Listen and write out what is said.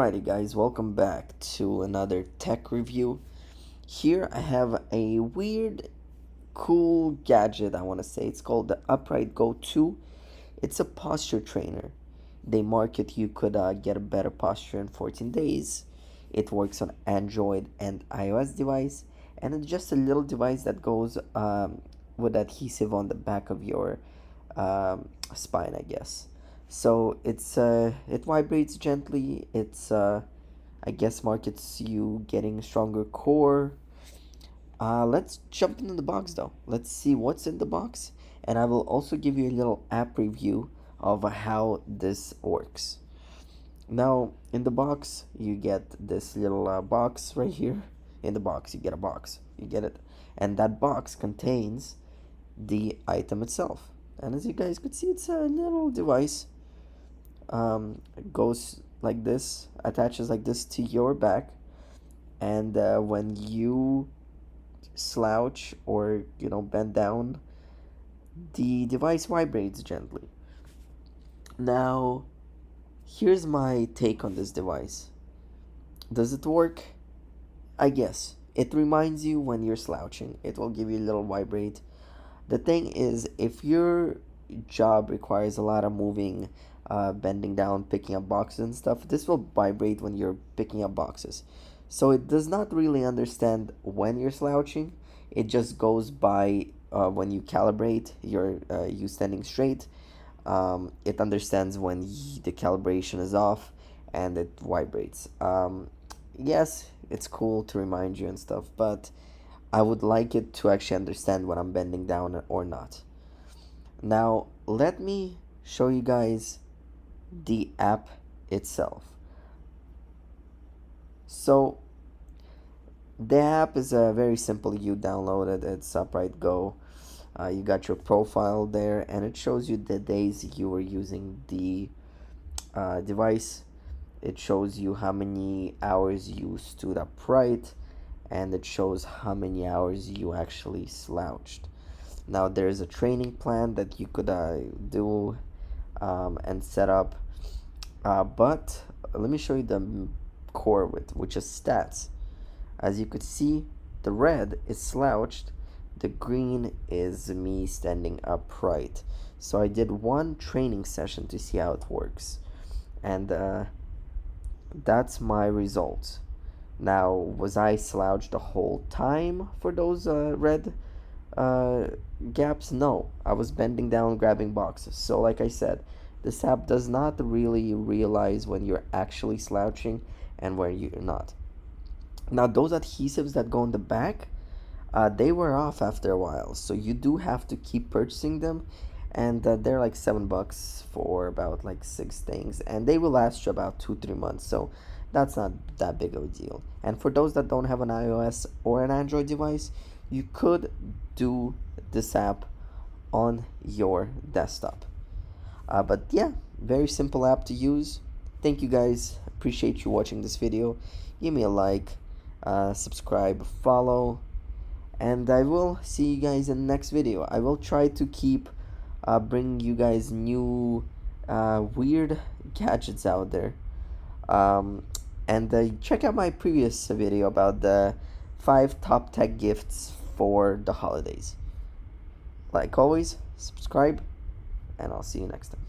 Alrighty guys, welcome back to another tech review. Here I have a weird, cool gadget, I want to say. It's called the Upright Go 2. It's a posture trainer. They market you could get a better posture in 14 days. It works on Android and iOS device. And it's just a little device that goes with adhesive on the back of your spine, I guess. So it vibrates gently. I guess markets you getting stronger core. Let's jump into the box though. Let's see what's in the box, and I will also give you a little app review of how this works. Now, in the box, you get this little box right here. In the box, you get a box. You get it, and that box contains the item itself. And as you guys could see, it's a little device. It goes like this, attaches like this to your back, and when you slouch or bend down, the device vibrates gently. Now, here's my take on this device. Does it work? I guess it reminds you when you're slouching. It will give you a little vibrate. The thing is, if your job requires a lot of moving, bending down, picking up boxes and stuff, this will vibrate when you're picking up boxes. So it does not really understand when you're slouching. It just goes by when you calibrate, you standing straight. It understands when the calibration is off, and it vibrates. Yes, it's cool to remind you and stuff, but I would like it to actually understand when I'm bending down or not. Now, let me show you guys the app itself. So, the app is very simple. You download it, it's Upright Go. You got your profile there, and it shows you the days you were using the device. It shows you how many hours you stood upright, and it shows how many hours you actually slouched. Now there's a training plan that you could do and set up, but let me show you the core width, which is stats. As you could see, the red is slouched, the green is me standing upright. So I did one training session to see how it works, and that's my results. Now, was I slouched the whole time for those red gaps? No, I was bending down, grabbing boxes. So, like I said, this app does not really realize when you're actually slouching and where you're not. Now, those adhesives that go in the back, they wear off after a while, so you do have to keep purchasing them, and they're like $7 for about like 6 things, and they will last you about 2-3 months. So that's not that big of a deal. And for those that don't have an iOS or an Android device, you could do this app on your desktop. But yeah, very simple app to use. Thank you guys. Appreciate you watching this video. Give me a like, subscribe, follow, and I will see you guys in the next video. I will try to keep bringing you guys new weird gadgets out there. And check out my previous video about the 5 top tech gifts for the holidays. Like always, subscribe, and I'll see you next time.